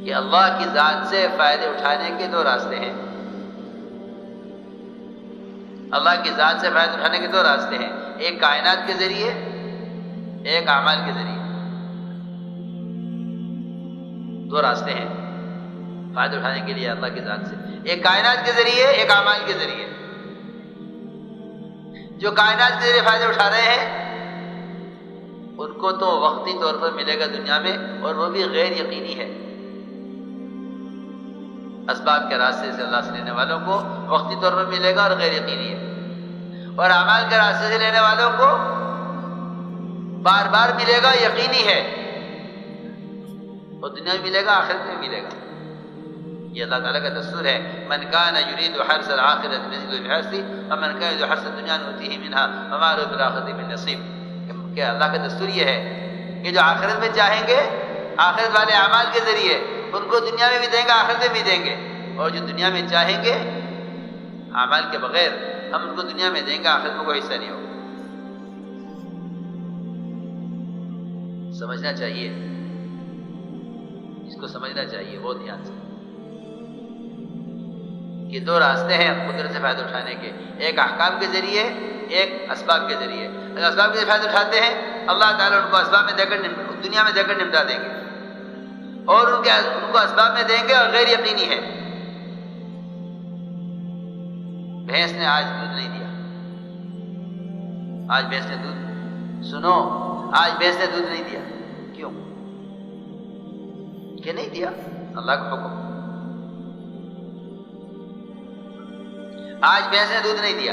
کہ اللہ کی ذات سے فائدے اٹھانے کے دو راستے ہیں. اللہ کی ذات سے فائدہ اٹھانے کے دو راستے ہیں، ایک کائنات کے ذریعے، ایک اعمال کے ذریعے. دو راستے ہیں فائدہ اٹھانے کے لیے اللہ کی ذات سے، ایک کائنات کے ذریعے، ایک اعمال کے ذریعے. جو کائنات کے ذریعے فائدہ اٹھا رہے ہیں ان کو تو وقتی طور پر ملے گا دنیا میں، اور وہ بھی غیر یقینی ہے. اسباب کے راستے سے اللہ سے لینے والوں کو وقتی طور پر ملے گا اور غیر یقینی ہے، اور اعمال کے راستے سے لینے والوں کو بار بار ملے گا، یقینی ہے، اور دنیا میں ملے گا، آخرت میں ملے گا. یہ اللہ تعالیٰ کا دستور ہے، من کان یرید حرث الآخرۃ نزد بحرثہ ومن کان یرید حرث الدنیا نؤتیہ منہا وما له فی الآخرۃ من نصیب. کہ اللہ کا دستور یہ ہے کہ جو آخرت میں چاہیں گے آخرت والے اعمال کے ذریعے ان کو دنیا میں بھی دیں گے، آخرت میں بھی دیں گے، اور جو دنیا میں چاہیں گے اعمال کے بغیر ہم ان کو دنیا میں دیں گے، آخرت میں کوئی حصہ نہیں ہوگا. سمجھنا چاہیے، اس کو سمجھنا چاہیے بہت دھیان سے کہ دو راستے ہیں قدرت سے فائدہ اٹھانے کے، ایک احکام کے ذریعے، ایک اسباب کے ذریعے. اگر اسباب کے ذریعے فائدہ اٹھاتے ہیں اللہ تعالیٰ ان کو اسباب میں دے کر دنیا میں دے کر نمٹا دیں گے، اور ان کو اسباب میں دیں گے، اور غیر یقینی ہے. بھینس نے آج دودھ نہیں دیا، آج بھینس نے دودھ، سنو، آج بھینس نے دودھ نہیں دیا. کیوں کہ نہیں دیا؟ اللہ کا حکم. آج بھینس نے دودھ نہیں دیا،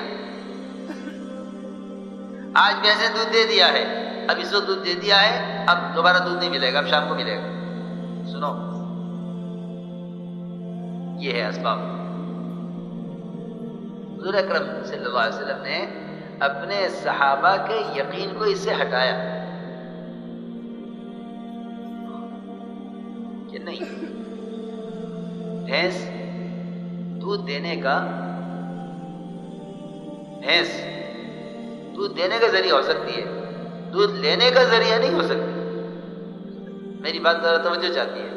آج بھینس نے دودھ دے دیا ہے، اب اس وقت دودھ دے دیا ہے، اب دوبارہ دودھ نہیں ملے گا، اب شام کو ملے گا. سنو، یہ ہے اسباب. حضور اکرم صلی اللہ علیہ وسلم نے اپنے صحابہ کے یقین کو اس سے ہٹایا کہ نہیں، بھینس دودھ دینے کا ذریعہ ہو سکتی ہے، دودھ لینے کا ذریعہ نہیں ہو سکتی. میری بات ذرا توجہ چاہتی ہے،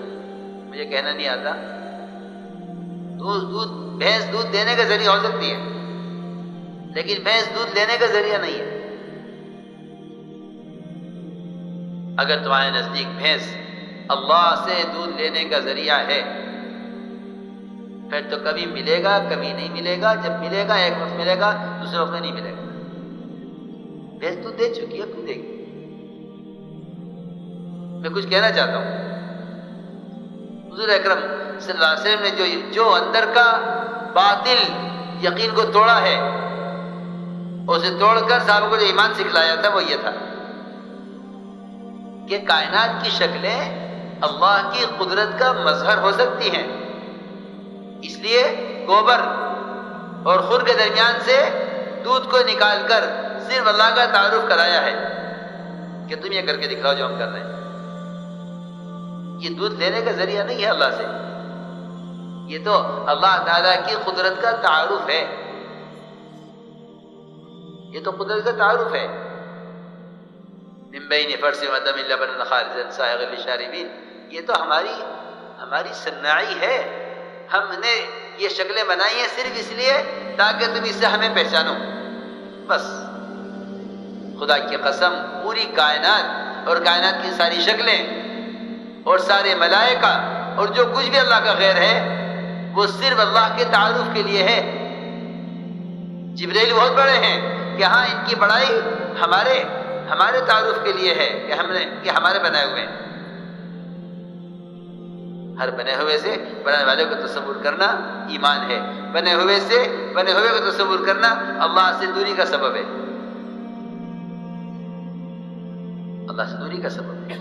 مجھے کہنا نہیں آتا. بھینس دودھ دینے کا ذریعہ ہو سکتی ہے، لیکن بھینس دودھ لینے کا ذریعہ نہیں ہے. اگر تمہارے نزدیک بھینس اللہ سے دودھ لینے کا ذریعہ ہے پھر تو کبھی ملے گا، کبھی نہیں ملے گا. جب ملے گا ایک وقت ملے گا، دوسرے وقت میں نہیں ملے گا. بھینس دودھ دے چکی ہے، کیوں دے گی؟ میں کچھ کہنا چاہتا ہوں. حضور اکرم صلی اللہ علیہ وسلم نے جو اندر کا باطل یقین کو توڑا ہے، اسے توڑ کر صحابہ کو جو ایمان سکھلایا تھا وہ یہ تھا کہ کائنات کی شکلیں اللہ کی قدرت کا مظہر ہو سکتی ہیں. اس لیے گوبر اور خور کے درمیان سے دودھ کو نکال کر صرف اللہ کا تعارف کرایا ہے کہ تم یہ کر کے دکھاؤ جو ہم کر رہے ہیں. یہ دودھ لینے کا ذریعہ نہیں ہے اللہ سے، یہ تو اللہ تعالیٰ کی قدرت کا تعارف ہے. یہ تو قدرت کا تعارف ہے. من بین فرث ودم لبنا خالصا سائغا للشاربین. یہ تو ہماری صناعی ہے. ہم نے یہ شکلیں بنائی ہیں صرف اس لیے تاکہ تم اس سے ہمیں پہچانو، بس. خدا کی قسم، پوری کائنات اور کائنات کی ساری شکلیں اور سارے ملائکہ اور جو کچھ بھی اللہ کا غیر ہے وہ صرف اللہ کے تعارف کے لیے ہے. جبریل بہت بڑے ہیں کہ ہاں ان کی بڑائی ہمارے تعارف کے لیے ہے کہ ہمارے بنائے ہوئے ہیں. ہر بنے ہوئے سے بنانے والے کو تصور کرنا ایمان ہے. بنے ہوئے کو تصور کرنا اللہ سے دوری کا سبب ہے. اللہ سے دوری کا سبب ہے.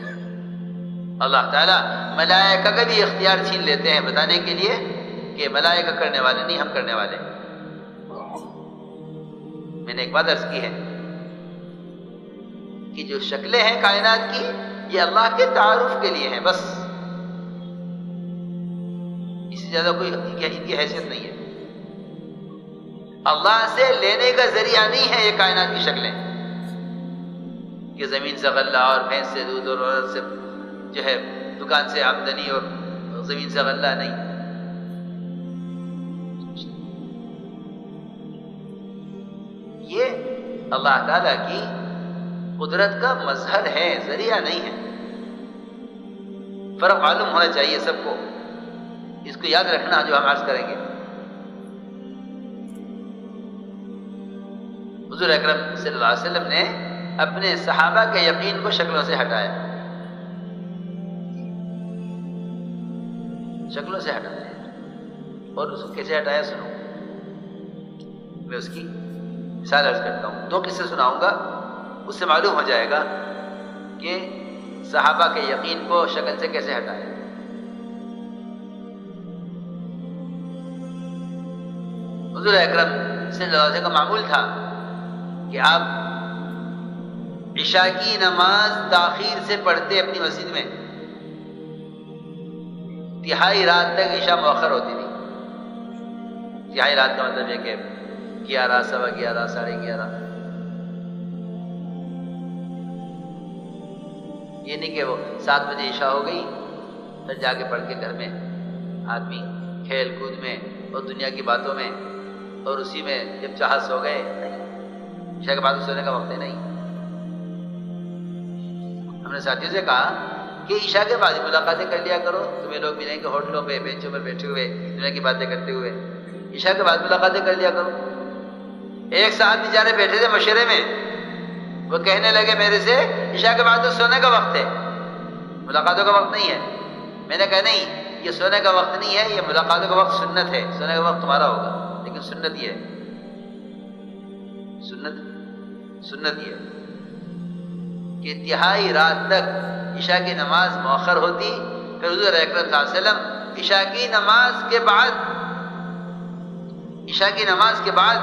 اللہ تعالیٰ ملائکہ کا بھی اختیار چھین لیتے ہیں بتانے کے لیے کہ ملائکہ کرنے والے نہیں، ہم کرنے والے. میں نے ایک بات عرض کی ہے کہ جو شکلیں ہیں کائنات کی یہ اللہ کے تعارف کے لیے ہیں، بس. اس سے زیادہ کوئی ان کی حیثیت نہیں ہے. اللہ سے لینے کا ذریعہ نہیں ہے یہ کائنات کی شکلیں کہ زمین سے غلہ اور بھینس سے دودھ اور عورت سے جو ہے دکان سے آمدنی اور زمین سے غلہ نہیں. یہ اللہ تعالیٰ کی قدرت کا مظہر ہے، ذریعہ نہیں ہے. فرق معلوم ہونا چاہیے سب کو، اس کو یاد رکھنا جو ہم عرض کریں گے. حضور اکرم صلی اللہ علیہ وسلم نے اپنے صحابہ کے یقین کو شکلوں سے ہٹایا، شکلوں سے ہٹایا. اور اس کو کیسے ہٹایا سنو. میں اس کی مثال عرض کرتا ہوں، 2 قصے سناؤں گا، اس سے معلوم ہو جائے گا کہ صحابہ کے یقین کو شکل سے کیسے ہٹایا. حضور اکرم صلی اللہ علیہ وسلم کا معمول تھا کہ آپ عشاء کی نماز تاخیر سے پڑھتے اپنی مسجد میں. تہائی رات تک عشاء مؤخر ہوتی تھی. تہائی رات کا مطلب یہ کہ 11، 11:15، 11:30. یہ نہیں کہ وہ 7 بجے عشاء ہو گئی پھر جا کے پڑھ کے گھر میں آدمی کھیل کود میں اور دنیا کی باتوں میں اور اسی میں جب چاہا سو گئے. نہیں، عشاء کے بعد سونے کا وقت ہے نہیں. ہم نے ساتھیوں سے کہا کہ عشاء کے بعد ملاقاتیں کر لیا کرو. تمہیں لوگ ملیں گے ہوٹلوں پہ، بینچوں پر بیٹھے ہوئے دنیا کی باتیں کرتے ہوئے. عشاء کے بعد ملاقاتیں کر لیا کرو. ایک ساتھ بیچارے بیٹھے تھے مشورے میں، وہ کہنے لگے میرے سے عشاء کے بعد تو سونے کا وقت ہے، ملاقاتوں کا وقت نہیں ہے. میں نے کہا نہیں، یہ سونے کا وقت نہیں ہے، یہ ملاقاتوں کا وقت سنت ہے. سونے کا وقت تمہارا ہوگا لیکن سنت یہ ہے، سنت یہ ہے کہ تہائی رات تک عشاء کی نماز مؤخر ہوتی. پھر حضور اکرم صلی اللہ علیہ وسلم عشاء کی نماز کے بعد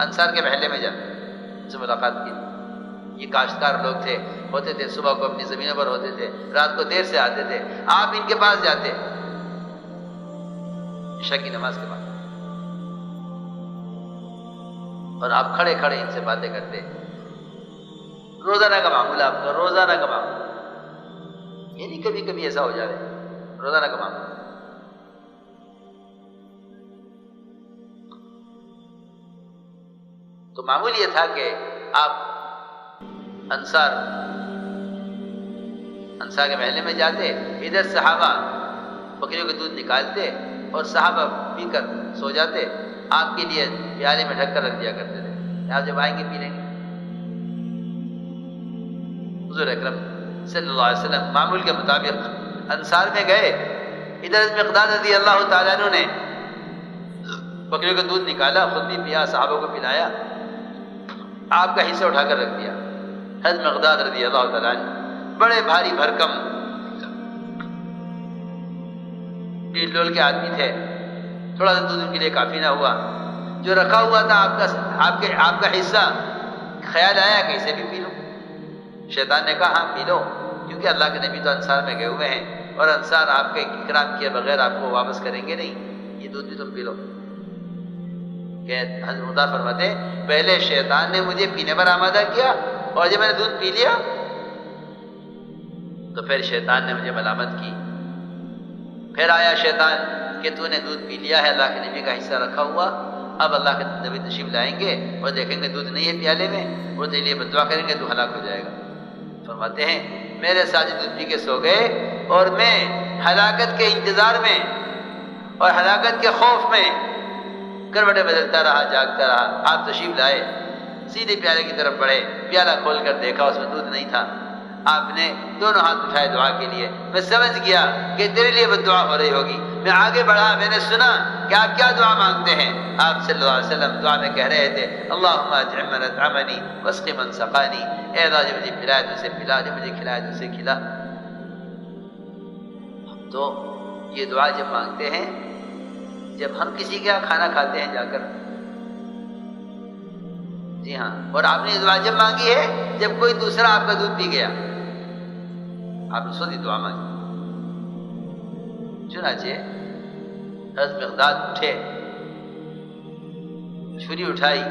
انصار کے محلے میں جاتے ان سے ملاقات کی. یہ کاشتکار لوگ تھے، ہوتے تھے صبح کو اپنی زمینوں پر ہوتے تھے، رات کو دیر سے آتے تھے. آپ ان کے پاس جاتے عشاء کی نماز کے بعد اور آپ کھڑے کھڑے ان سے باتیں کرتے. روزانہ کا معاملہ آپ کا، روزانہ کا معاملہ، یہ نہیں کبھی کبھی ایسا ہو جائے، روزانہ کا معاملہ. تو معمول یہ تھا کہ آپ انصار کے محلے میں جاتے، ادھر صحابہ بکریوں کے دودھ نکالتے اور صحابہ پی کر سو جاتے. آپ کے لیے پیالے میں ڈھک کر رکھ دیا کرتے تھے، آپ جب آئیں گے پی لیں گے. حضور اکرم صلی اللہ علیہ وسلم معمول کے مطابق انصار میں گئے. ادھر مقداد رضی اللہ تعالیٰ عنہ نے بکریوں کا دودھ نکالا، خود بھی پیا، صحابہ کو پلایا، آپ کا حصہ اٹھا کر رکھ دیا. حضرت مقداد رضی اللہ تعالیٰ عنہ بڑے بھاری بھرکم ڈیل ڈول کے آدمی تھے، تھوڑا سا دودھ ان کے لیے کافی نہ ہوا. جو رکھا ہوا تھا آپ کا حصہ، خیال آیا کہ اسے بھی پی لو. شیطان نے کہا ہاں پی لو، کیونکہ اللہ کے نبی تو انصار میں گئے ہوئے ہیں اور انصار آپ کے اکرام کیے بغیر آپ کو واپس کریں گے نہیں، یہ دودھ بھی تم پی لو. کہ حضرت مقداد فرماتے پہلے شیطان نے مجھے پینے پر آمادہ کیا اور جب میں نے دودھ پی لیا تو پھر شیطان نے مجھے ملامت کی. پھر آیا شیطان کہ تو نے دودھ پی لیا ہے، اللہ کے نبی کا حصہ رکھا ہوا، اب اللہ کے نبی تشریف لائیں گے اور دیکھیں گے دودھ نہیں ہے پیالے میں، وہ تیرے لیے بد دعا کریں گے، تو ہلاک ہو جائے گا. فرماتے ہیں میرے ساتھ دودھ پی کے سو گئے اور میں ہلاکت کے انتظار میں اور ہلاکت کے خوف میں کروٹیں بدلتا رہا، جاگتا رہا. آپ تشریف لائے، سیدھے پیالے کی طرف بڑھے، پیالہ کھول کر دیکھا اس میں دودھ نہیں تھا. آپ نے دونوں ہاتھ اٹھائے دعا کے لیے. میں سمجھ گیا کہ تیرے لیے بد دعا ہو رہی ہوگی. میں آگے بڑھا، میں نے سنا کہ آپ کیا دعا مانگتے ہیں. آپ صلی اللہ علیہ وسلم دعا میں کہہ رہے تھے اللہم اطعم من اطعمنی واسق من سقانی. اے اللہ جو مجھے پلایا تو اسے پلا، جو مجھے کھلایا تو اسے کھلا. تو یہ دعا جب مانگتے ہیں جب ہم کسی کے یہاں کھانا کھاتے ہیں جا کر، جی ہاں، اور آپ نے یہ دعا جب مانگی ہے جب کوئی دوسرا آپ کا دودھ پی گیا، آپ نے سوچی دعا مانگی. چنانچہ حضرت مقداد اٹھے، چھری اٹھائی،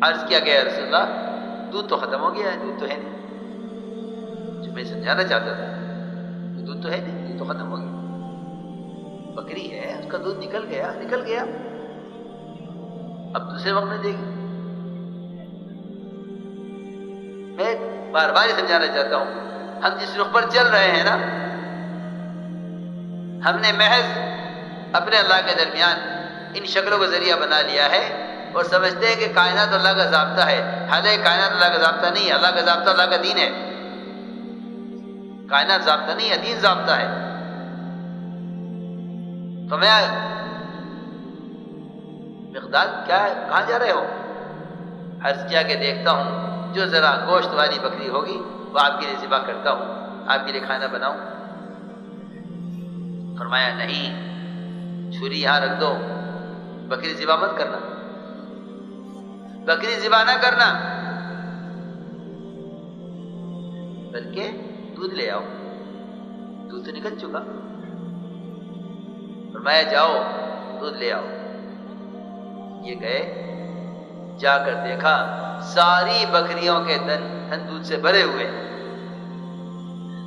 عرض کیا گیا رسول اللہ دودھ تو ختم ہو گیا ہے، دودھ تو ہے نہیں. جو میں سمجھانا چاہتا تھا دودھ تو ہے نہیں، دودھ تو ختم ہو گیا. بکری ہے، اس کا دودھ نکل گیا، اب دوسرے وقت میں دے گی۔ میں بار بار یہ سمجھانا چاہتا ہوں، ہم جس رخ پر چل رہے ہیں نا، ہم نے محض اپنے اللہ کے درمیان ان شکلوں کا ذریعہ بنا لیا ہے اور سمجھتے ہیں کہ کائنات اللہ کا ضابطہ ہے، حالانکہ کائنات اللہ کا ضابطہ نہیں ہے، اللہ کا ضابطہ اللہ کا دین ہے۔ کائنات ضابطہ نہیں ہے، دین ضابطہ ہے۔ تو میں مقداد کیا ہے، کہاں جا رہے ہو؟ عرض کیا کہ دیکھتا ہوں جو ذرا گوشت والی بکری ہوگی وہ آپ کے لیے ذبح کرتا ہوں، آپ کے لیے کھانا بناؤں۔ فرمایا نہیں، چھری یہاں رکھ دو، بکری ذبح مت کرنا، بکری ذبح نہ کرنا، بلکہ دودھ لے آؤ، دودھ تو نکل چکا۔ فرمایا جاؤ دودھ لے آؤ۔ یہ گئے، جا کر دیکھا ساری بکریوں کے تھن دودھ سے بھرے ہوئے،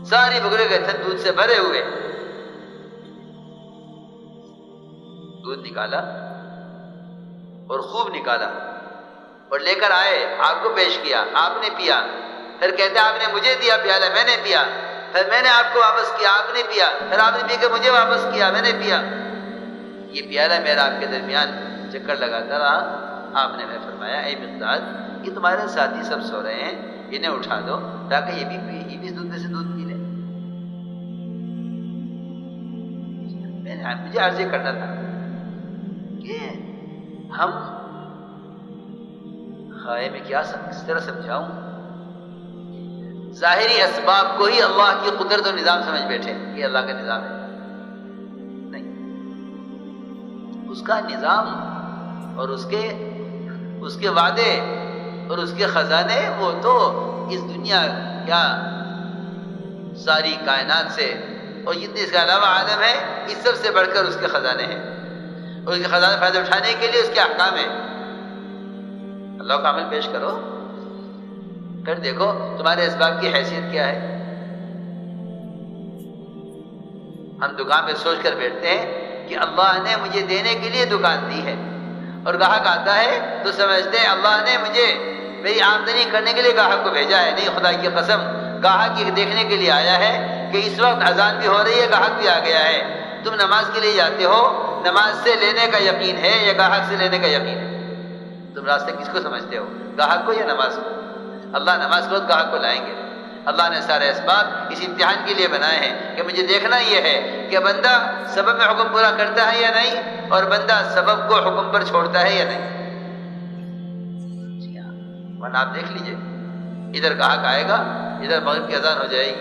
ساری بکریوں کے تھن دودھ سے بھرے ہوئے۔ دودھ نکالا اور خوب نکالا اور لے کر آئے، آپ کو پیش کیا، آپ نے پیا، پھر کہتے آپ نے مجھے دیا پیالہ، میں نے پیا، پھر میں نے آپ کو واپس کیا، آپ نے پیا، پھر آپ نے پی کے مجھے واپس کیا، میں نے پیا۔ یہ پیالہ میرا آپ کے درمیان چکر لگاتا رہا۔ آپ نے میں فرمایا اے مقداد، یہ تمہارے ساتھی سب سو رہے ہیں، انہیں اٹھا دو تاکہ یہ بھی دودھ میں سے دودھ پی لیں۔ مجھے عرض کرنا تھا کہ ہم میں کیا کس طرح سمجھاؤں، ظاہری اسباب کو ہی اللہ کی قدرت و نظام سمجھ بیٹھے کہ اللہ کا نظام ہے۔ نہیں، اس کا نظام اور اس کے وعدے اور اس کے خزانے وہ تو اس دنیا کیا ساری کائنات سے اور جتنے اس کے علاوہ عالم ہے اس سب سے بڑھ کر اس کے خزانے ہیں، اور اس کے خزانے فائدہ اٹھانے کے لیے اس کے احکام ہیں۔ اللہ کا عمل پیش کرو، پھر دیکھو تمہارے اسباب کی حیثیت کیا ہے۔ ہم دکان پہ سوچ کر بیٹھتے ہیں کہ اللہ نے مجھے دینے کے لیے دکان دی ہے، اور گاہک آتا ہے تو سمجھتے ہیں اللہ نے مجھے میری آمدنی کرنے کے لیے گاہک کو بھیجا ہے۔ نہیں، خدا کی قسم، گاہک یہ دیکھنے کے لیے آیا ہے کہ اس وقت اذان بھی ہو رہی ہے، گاہک بھی آ گیا ہے۔ تم نماز کے لیے جاتے ہو، نماز سے لینے کا یقین ہے یا گاہک سے لینے کا یقین ہے؟ تم راستے کس کو سمجھتے ہو، گاہک کو یا نماز کو؟ اللہ نماز کو گاہک کو لائیں گے۔ اللہ نے سارے اسباب اس امتحان کے لیے بنائے ہیں کہ مجھے دیکھنا یہ ہے کہ بندہ سبب میں حکم پورا کرتا ہے یا نہیں، اور بندہ سبب کو حکم پر چھوڑتا ہے یا نہیں۔ جی ہاں، ورنہ آپ دیکھ لیجئے، ادھر گاہک آئے گا، ادھر مغرب کی اذان ہو جائے گی،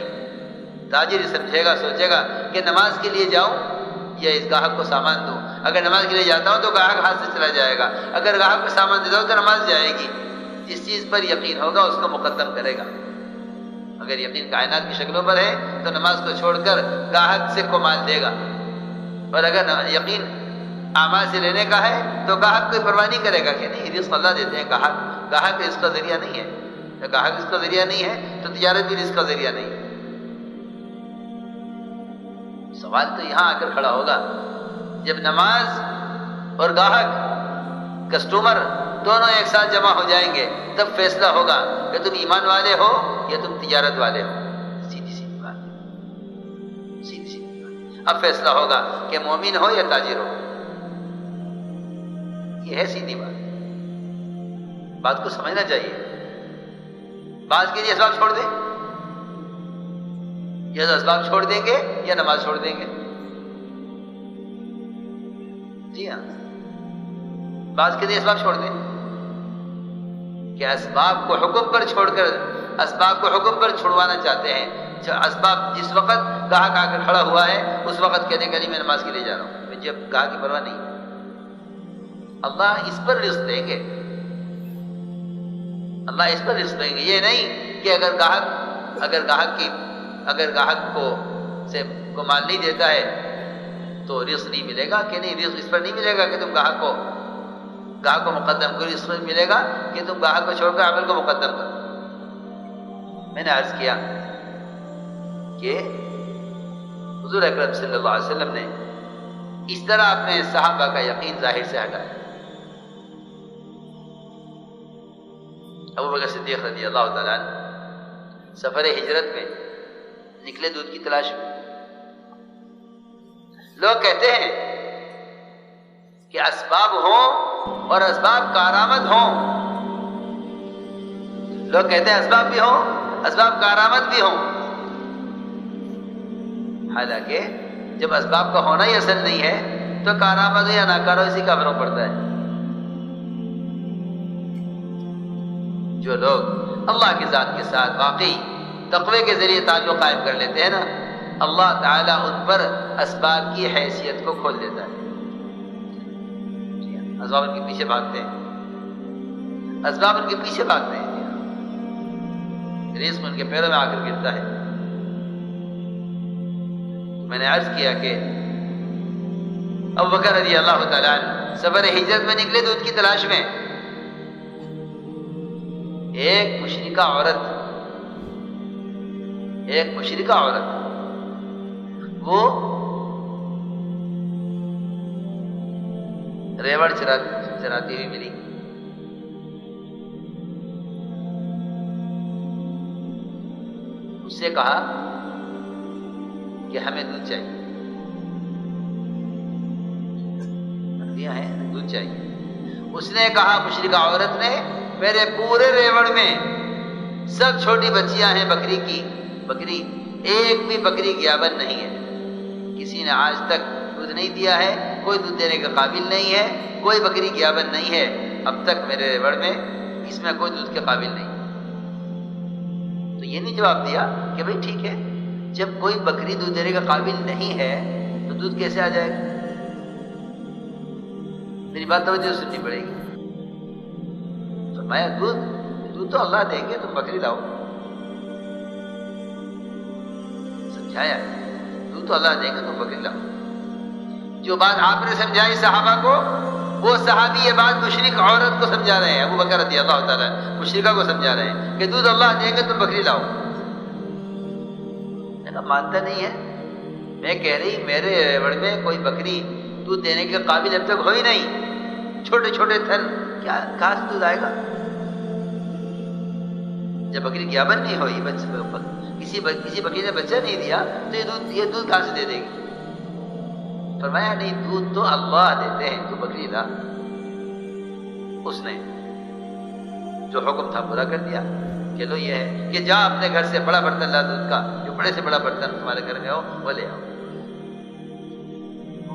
تاجر سمجھے گا، سوچے گا کہ نماز کے لیے جاؤں یا اس گاہک کو سامان دوں۔ اگر نماز کے لیے جاتا ہوں تو گاہک ہاتھ سے چلا جائے گا، اگر گاہک کو سامان دیتا ہوں تو نماز جائے گی۔ جس چیز پر یقین ہوگا اس کو مقدم کرے گا۔ اگر یقین کائنات کی شکلوں پر ہے تو نماز کو چھوڑ کر گاہک سے کو مال دے گا، اور اگر یقین اعمال سے لینے کا ہے تو گاہک کوئی پرواہ نہیں کرے گا کہ نہیں، رزق اللہ دیتے ہیں، گاہک رزق کا ذریعہ نہیں ہے۔ گاہک رزق کا ذریعہ نہیں ہے تو تجارت بھی رزق کا ذریعہ نہیں ہے۔ سوال تو یہاں آ کر کھڑا ہوگا جب نماز اور گاہک، کسٹمر دونوں ایک ساتھ جمع ہو جائیں گے، تب فیصلہ ہوگا کہ تم ایمان والے ہو یا تم تجارت والے ہو۔ سیدھی سیدھی بات، سیدھی سیدھی بات۔ اب فیصلہ ہوگا کہ مومن ہو یا تاجر ہو۔ یہ ہے سیدھی بات، بات کو سمجھنا چاہیے۔ بعض کے لیے اسباب چھوڑ دیں، یا اسباب چھوڑ دیں گے یا نماز چھوڑ دیں گے۔ جی ہاں، بعض کے لیے اسباب چھوڑ دیں کہ اسباب کو حکم پر چھوڑ کر اسباب کو حکم پر چھڑوانا چاہتے ہیں۔ اسباب جس وقت گاہک آ کر کھڑا ہوا ہے اس وقت کہتے ہیں کہ نہیں میں نماز کے لیے جا رہا ہوں، مجھے اب گاہک کی پرواہ نہیں۔ اللہ اس پر رزق دیں گے، اللہ اس پر رزق دیں گے۔ یہ نہیں کہ اگر گاہک کو مال نہیں دیتا ہے تو رزق نہیں ملے گا، کہ نہیں رزق اس پر نہیں ملے گا کہ تم گاہک کو مقدم کرو، اس پر ملے گا کہ تم گاہک کو چھوڑ کر عمل کو مقدم کرو۔ میں نے عرض کیا کہ حضور اکرم صلی اللہ علیہ وسلم نے اس طرح اپنے صحابہ کا یقین ظاہر سے ہٹایا۔ ابوبکر صدیق رضی اللہ تعالیٰ عنہ سفر ہجرت میں نکلے دودھ کی تلاش میں۔ لوگ کہتے ہیں کہ اسباب ہوں اور اسباب کارآمد ہوں، لوگ کہتے ہیں اسباب بھی ہوں، اسباب کارآمد بھی ہوں، حالانکہ جب اسباب کا ہونا ہی اصل نہیں ہے تو کارآمد ہو یا ناکارہ اسی کا فرق پڑتا ہے۔ جو لوگ اللہ کی ذات کے ساتھ واقعی تقوی کے ذریعے تعلق قائم کر لیتے ہیں نا، اللہ تعالیٰ ان پر اسباب کی حیثیت کو کھول دیتا ہے۔ اسباب ان کے پیچھے بھاگتے ہیں، اسباب ان کے پیچھے بھاگتے ہیں، رزق ان کے پیروں میں آ کر گرتا ہے۔ میں نے عرض کیا کہ ابوبکر رضی اللہ تعالیٰ عنہ سفر ہجرت میں نکلے دودھ کی تلاش میں۔ ایک مشرکہ عورت وہ ریوڑ چراتی ہوئی ملی۔ اس سے کہا کہ ہمیں دودھ چاہیے، دودھ چاہیے۔ اس نے کہا، مشرکہ عورت نے، میرے پورے ریوڑ میں سب چھوٹی بچیاں ہیں بکری ایک بھی بکری گیابن نہیں ہے، کسی نے آج تک دودھ نہیں دیا ہے، کوئی دودھ دینے کے قابل نہیں ہے، کوئی بکری گیابن نہیں ہے اب تک میرے ریوڑ میں، اس میں کوئی دودھ کے قابل نہیں۔ تو یہ نہیں جواب دیا کہ بھئی ٹھیک ہے، جب کوئی بکری دودھ دینے کا قابل نہیں ہے تو دودھ کیسے آ جائے گا؟ میری بات توجہ سننی پڑے گی۔ فرمایا دودھ تو اللہ دیں گے، تم بکری لاؤ۔ سمجھایا، دودھ تو اللہ دیں گے، تم بکری لاؤ۔ جو بات آپ نے سمجھائی صحابہ کو، وہ صحابی یہ بات مشرک عورت کو سمجھا رہے ہیں، ابوبکر رضی اللہ تعالیٰ مشرکہ کو سمجھا رہے ہیں کہ دودھ اللہ دیں گے، تم بکری لاؤ۔ مانتا نہیں ہے، میں کہہ رہی میرے ریوڑ میں کوئی بکری دودھ دینے کے قابل اب تک ہوئی نہیں، چھوٹے چھوٹے تھن، کہاں سے دودھ آئے گا؟ جب بکری گیابن نہیں ہوئی، کسی بکری نے بچہ نہیں دیا تو یہ دودھ کہاں سے دے دے گی؟ فرمایا نہیں، دودھ تو اللہ دیتے ہیں، تو بکری لا۔ اس نے جو حکم تھا پورا کر دیا۔ چلو یہ ہے کہ جا اپنے گھر سے بڑا برتن لا دودھ کا، جو بڑے سے بڑا برتن تمہارے گھر میں ہو وہ لے آؤ۔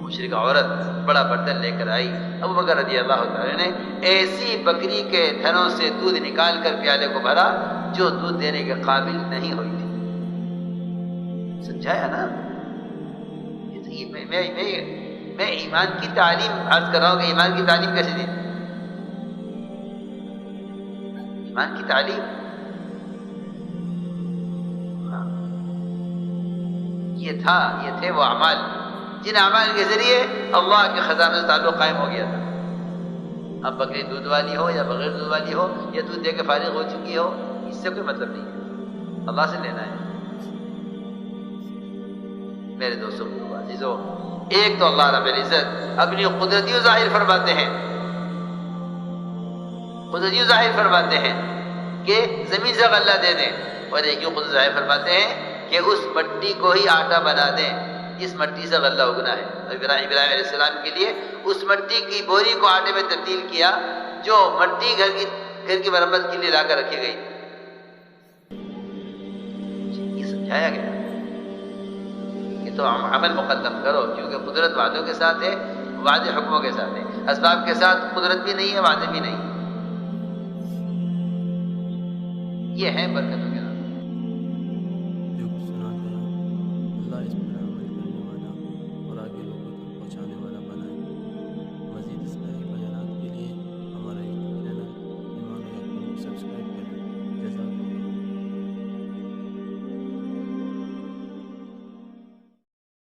مشرکہ عورت بڑا برتن لے کر آئی۔ ابوبکر رضی اللہ تعالی نے ایسی بکری کے تھنوں سے دودھ نکال کر پیالے کو بھرا جو دودھ دینے کے قابل نہیں ہوئی تھی۔ سمجھایا نا؟ میں ایمان کی تعلیم عرض کر رہا ہوں کہ ایمان کی تعلیم کیسے دی؟ ایمان کی تعلیم یہ تھے وہ اعمال جن اعمال کے ذریعے اللہ کے خزانے سے تعلق قائم ہو گیا تھا۔ اب بکری دودھ والی ہو یا بغیر دودھ والی ہو یا دودھ دے کے فارغ ہو چکی ہو، اس سے کوئی مطلب نہیں ہے، اللہ سے لینا ہے۔ میرے دوستوں عزیزوں، ایک تو اللہ رب العزت اپنی قدرتی ظاہر فرماتے ہیں، قدرتی ظاہر فرماتے ہیں کہ زمین سے غلہ دے دیں، اور ایک قدرت ظاہر فرماتے ہیں کہ اس مٹی کو ہی آٹا بنا دیں جس مٹی سے غلہ اگنا ہے۔ ابراہیم علیہ السلام کے لیے اس مٹی کی بوری کو آٹے میں تبدیل کیا جو مٹی گھر کی مرمت کے لیے لا کر رکھی گئی۔ یہ سمجھایا گیا کہ تو عمل مقدم کرو، کیونکہ قدرت وعدوں کے ساتھ ہے، وعدے حکموں کے ساتھ ہے، اسباب کے ساتھ قدرت بھی نہیں ہے، وعدے بھی نہیں۔ یہ ہے برکت۔